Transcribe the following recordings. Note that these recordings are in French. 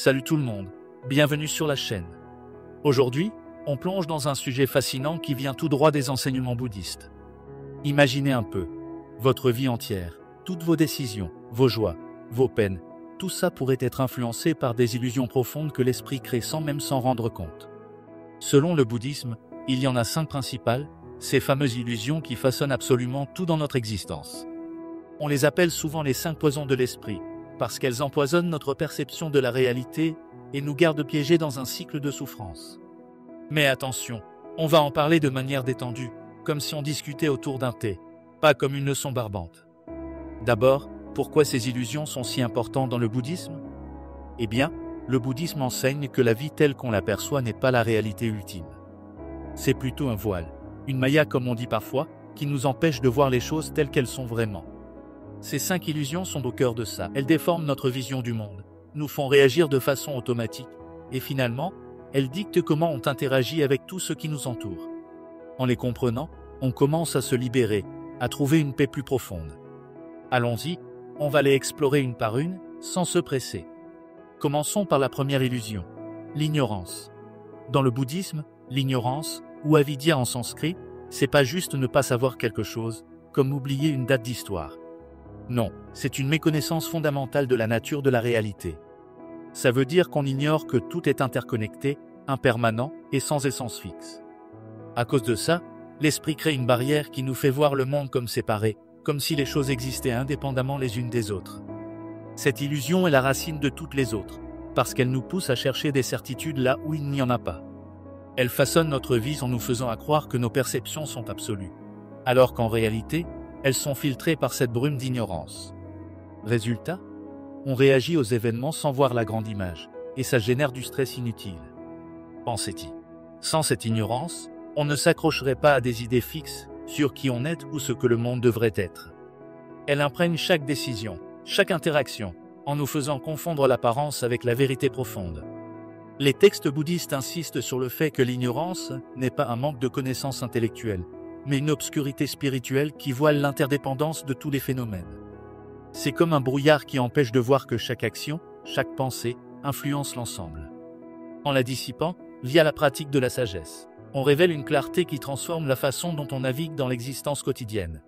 Salut tout le monde, bienvenue sur la chaîne. Aujourd'hui, on plonge dans un sujet fascinant qui vient tout droit des enseignements bouddhistes. Imaginez un peu, votre vie entière, toutes vos décisions, vos joies, vos peines, tout ça pourrait être influencé par des illusions profondes que l'esprit crée sans même s'en rendre compte. Selon le bouddhisme, il y en a 5 principales, ces fameuses illusions qui façonnent absolument tout dans notre existence. On les appelle souvent les 5 poisons de l'esprit, parce qu'elles empoisonnent notre perception de la réalité et nous gardent piégés dans un cycle de souffrance. Mais attention, on va en parler de manière détendue, comme si on discutait autour d'un thé, pas comme une leçon barbante. D'abord, pourquoi ces illusions sont si importantes dans le bouddhisme? Eh bien, le bouddhisme enseigne que la vie telle qu'on l'aperçoit n'est pas la réalité ultime. C'est plutôt un voile, une maya comme on dit parfois, qui nous empêche de voir les choses telles qu'elles sont vraiment. Ces 5 illusions sont au cœur de ça. Elles déforment notre vision du monde, nous font réagir de façon automatique, et finalement, elles dictent comment on interagit avec tout ce qui nous entoure. En les comprenant, on commence à se libérer, à trouver une paix plus profonde. Allons-y, on va les explorer une par une, sans se presser. Commençons par la première illusion, l'ignorance. Dans le bouddhisme, l'ignorance, ou avidya en sanskrit, c'est pas juste ne pas savoir quelque chose, comme oublier une date d'histoire. Non, c'est une méconnaissance fondamentale de la nature de la réalité. Ça veut dire qu'on ignore que tout est interconnecté, impermanent et sans essence fixe. À cause de ça, l'esprit crée une barrière qui nous fait voir le monde comme séparé, comme si les choses existaient indépendamment les unes des autres. Cette illusion est la racine de toutes les autres, parce qu'elle nous pousse à chercher des certitudes là où il n'y en a pas. Elle façonne notre vie en nous faisant croire que nos perceptions sont absolues, alors qu'en réalité, elles sont filtrées par cette brume d'ignorance. Résultat, on réagit aux événements sans voir la grande image, et ça génère du stress inutile. Pensez-y. Sans cette ignorance, on ne s'accrocherait pas à des idées fixes sur qui on est ou ce que le monde devrait être. Elle imprègne chaque décision, chaque interaction, en nous faisant confondre l'apparence avec la vérité profonde. Les textes bouddhistes insistent sur le fait que l'ignorance n'est pas un manque de connaissances intellectuelles, mais une obscurité spirituelle qui voile l'interdépendance de tous les phénomènes. C'est comme un brouillard qui empêche de voir que chaque action, chaque pensée, influence l'ensemble. En la dissipant, via la pratique de la sagesse, on révèle une clarté qui transforme la façon dont on navigue dans l'existence quotidienne.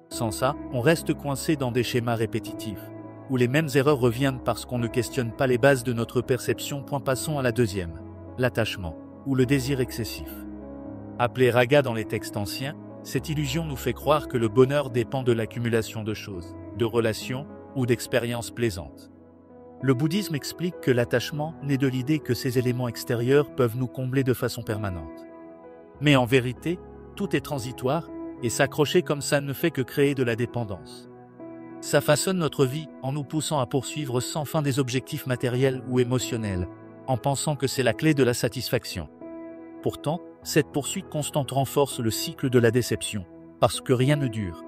Sans ça, on reste coincé dans des schémas répétitifs, où les mêmes erreurs reviennent parce qu'on ne questionne pas les bases de notre perception. Passons à la deuxième, l'attachement, ou le désir excessif. Appelé raga dans les textes anciens, cette illusion nous fait croire que le bonheur dépend de l'accumulation de choses, de relations ou d'expériences plaisantes. Le bouddhisme explique que l'attachement naît de l'idée que ces éléments extérieurs peuvent nous combler de façon permanente. Mais en vérité, tout est transitoire, et s'accrocher comme ça ne fait que créer de la dépendance. Ça façonne notre vie en nous poussant à poursuivre sans fin des objectifs matériels ou émotionnels, en pensant que c'est la clé de la satisfaction. Pourtant, cette poursuite constante renforce le cycle de la déception, parce que rien ne dure.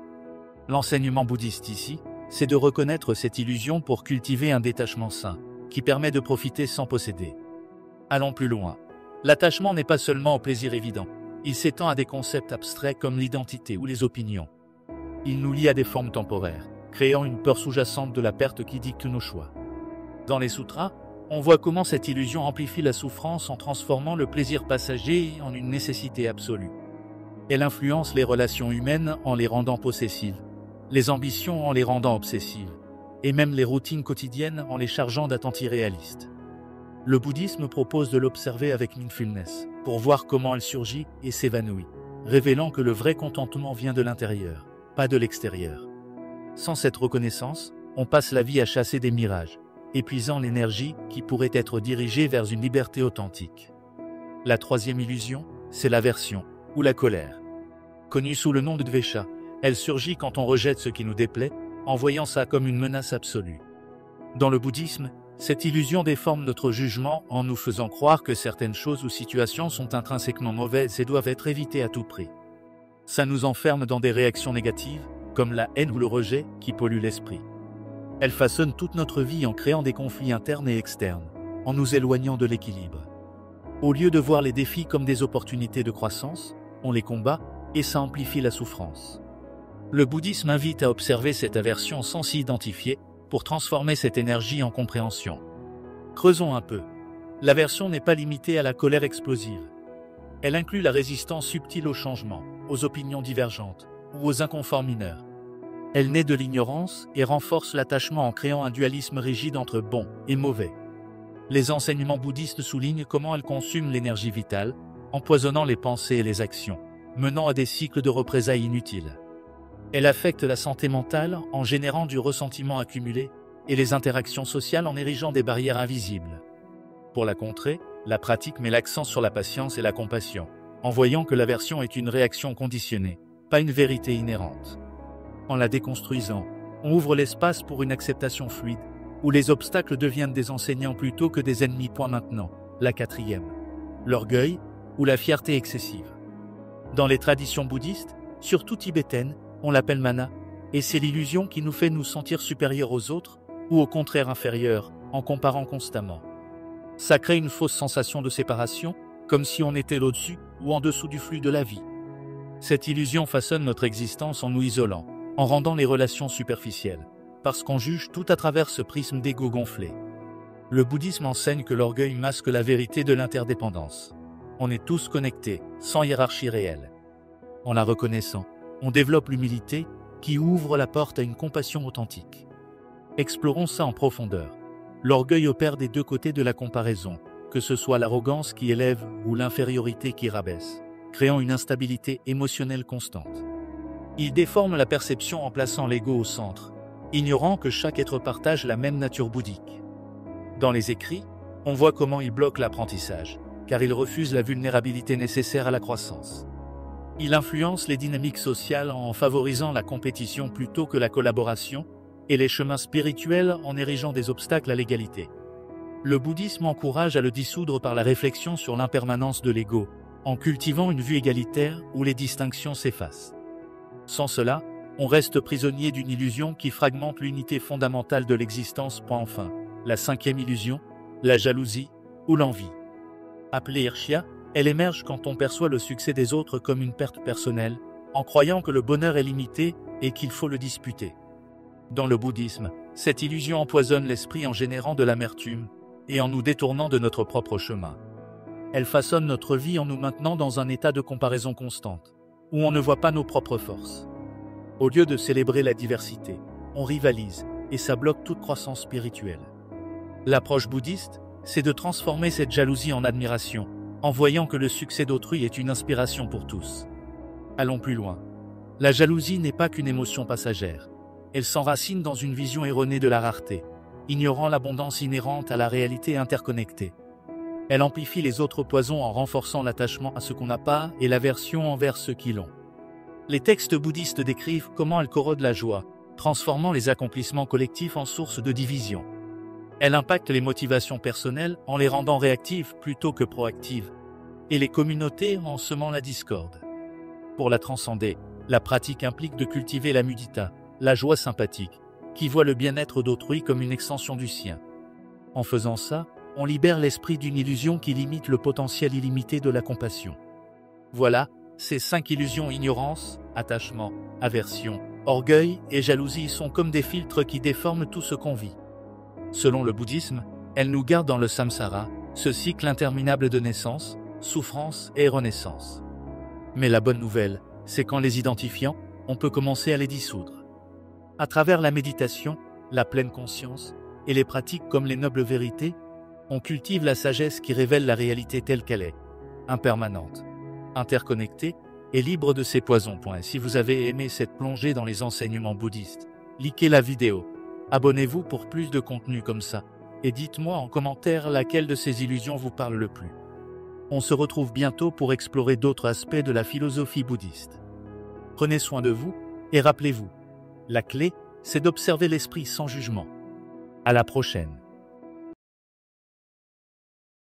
L'enseignement bouddhiste ici, c'est de reconnaître cette illusion pour cultiver un détachement sain, qui permet de profiter sans posséder. Allons plus loin. L'attachement n'est pas seulement au plaisir évident, il s'étend à des concepts abstraits comme l'identité ou les opinions. Il nous lie à des formes temporaires, créant une peur sous-jacente de la perte qui dicte nos choix. Dans les sutras, on voit comment cette illusion amplifie la souffrance en transformant le plaisir passager en une nécessité absolue. Elle influence les relations humaines en les rendant possessives, les ambitions en les rendant obsessives, et même les routines quotidiennes en les chargeant d'attentes irréalistes. Le bouddhisme propose de l'observer avec mindfulness, pour voir comment elle surgit et s'évanouit, révélant que le vrai contentement vient de l'intérieur, pas de l'extérieur. Sans cette reconnaissance, on passe la vie à chasser des mirages, épuisant l'énergie qui pourrait être dirigée vers une liberté authentique. La troisième illusion, c'est l'aversion, ou la colère. Connue sous le nom de dvesha, elle surgit quand on rejette ce qui nous déplaît, en voyant ça comme une menace absolue. Dans le bouddhisme, cette illusion déforme notre jugement en nous faisant croire que certaines choses ou situations sont intrinsèquement mauvaises et doivent être évitées à tout prix. Ça nous enferme dans des réactions négatives, comme la haine ou le rejet, qui polluent l'esprit. Elle façonne toute notre vie en créant des conflits internes et externes, en nous éloignant de l'équilibre. Au lieu de voir les défis comme des opportunités de croissance, on les combat, et ça amplifie la souffrance. Le bouddhisme invite à observer cette aversion sans s'y identifier, pour transformer cette énergie en compréhension. Creusons un peu. L'aversion n'est pas limitée à la colère explosive. Elle inclut la résistance subtile au changement, aux opinions divergentes ou aux inconforts mineurs. Elle naît de l'ignorance et renforce l'attachement en créant un dualisme rigide entre bon et mauvais. Les enseignements bouddhistes soulignent comment elle consume l'énergie vitale, empoisonnant les pensées et les actions, menant à des cycles de représailles inutiles. Elle affecte la santé mentale en générant du ressentiment accumulé et les interactions sociales en érigeant des barrières invisibles. Pour la contrer, la pratique met l'accent sur la patience et la compassion, en voyant que l'aversion est une réaction conditionnée, pas une vérité inhérente. En la déconstruisant, on ouvre l'espace pour une acceptation fluide, où les obstacles deviennent des enseignants plutôt que des ennemis. Maintenant, la quatrième. L'orgueil ou la fierté excessive. Dans les traditions bouddhistes, surtout tibétaines, on l'appelle mana, et c'est l'illusion qui nous fait nous sentir supérieurs aux autres, ou au contraire inférieurs, en comparant constamment. Ça crée une fausse sensation de séparation, comme si on était au-dessus ou en dessous du flux de la vie. Cette illusion façonne notre existence en nous isolant, en rendant les relations superficielles, parce qu'on juge tout à travers ce prisme d'ego gonflé. Le bouddhisme enseigne que l'orgueil masque la vérité de l'interdépendance. On est tous connectés, sans hiérarchie réelle. En la reconnaissant, on développe l'humilité, qui ouvre la porte à une compassion authentique. Explorons ça en profondeur. L'orgueil opère des deux côtés de la comparaison, que ce soit l'arrogance qui élève ou l'infériorité qui rabaisse, créant une instabilité émotionnelle constante. Il déforme la perception en plaçant l'ego au centre, ignorant que chaque être partage la même nature bouddhique. Dans les écrits, on voit comment il bloque l'apprentissage, car il refuse la vulnérabilité nécessaire à la croissance. Il influence les dynamiques sociales en favorisant la compétition plutôt que la collaboration, et les chemins spirituels en érigeant des obstacles à l'égalité. Le bouddhisme encourage à le dissoudre par la réflexion sur l'impermanence de l'ego, en cultivant une vue égalitaire où les distinctions s'effacent. Sans cela, on reste prisonnier d'une illusion qui fragmente l'unité fondamentale de l'existence. Enfin, la cinquième illusion, la jalousie ou l'envie. Appelée Irshya, elle émerge quand on perçoit le succès des autres comme une perte personnelle, en croyant que le bonheur est limité et qu'il faut le disputer. Dans le bouddhisme, cette illusion empoisonne l'esprit en générant de l'amertume et en nous détournant de notre propre chemin. Elle façonne notre vie en nous maintenant dans un état de comparaison constante, où on ne voit pas nos propres forces. Au lieu de célébrer la diversité, on rivalise, et ça bloque toute croissance spirituelle. L'approche bouddhiste, c'est de transformer cette jalousie en admiration, en voyant que le succès d'autrui est une inspiration pour tous. Allons plus loin. La jalousie n'est pas qu'une émotion passagère. Elle s'enracine dans une vision erronée de la rareté, ignorant l'abondance inhérente à la réalité interconnectée. Elle amplifie les autres poisons en renforçant l'attachement à ce qu'on n'a pas et l'aversion envers ceux qui l'ont. Les textes bouddhistes décrivent comment elle corrode la joie, transformant les accomplissements collectifs en source de division. Elle impacte les motivations personnelles en les rendant réactives plutôt que proactives, et les communautés en semant la discorde. Pour la transcender, la pratique implique de cultiver la mudita, la joie sympathique, qui voit le bien-être d'autrui comme une extension du sien. En faisant ça, on libère l'esprit d'une illusion qui limite le potentiel illimité de la compassion. Voilà, ces 5 illusions: ignorance, attachement, aversion, orgueil et jalousie sont comme des filtres qui déforment tout ce qu'on vit. Selon le bouddhisme, elles nous gardent dans le samsara, ce cycle interminable de naissance, souffrance et renaissance. Mais la bonne nouvelle, c'est qu'en les identifiant, on peut commencer à les dissoudre. À travers la méditation, la pleine conscience et les pratiques comme les nobles vérités, on cultive la sagesse qui révèle la réalité telle qu'elle est, impermanente, interconnectée et libre de ses poisons. Si vous avez aimé cette plongée dans les enseignements bouddhistes, likez la vidéo, abonnez-vous pour plus de contenu comme ça, et dites-moi en commentaire laquelle de ces illusions vous parle le plus. On se retrouve bientôt pour explorer d'autres aspects de la philosophie bouddhiste. Prenez soin de vous, et rappelez-vous, la clé, c'est d'observer l'esprit sans jugement. À la prochaine.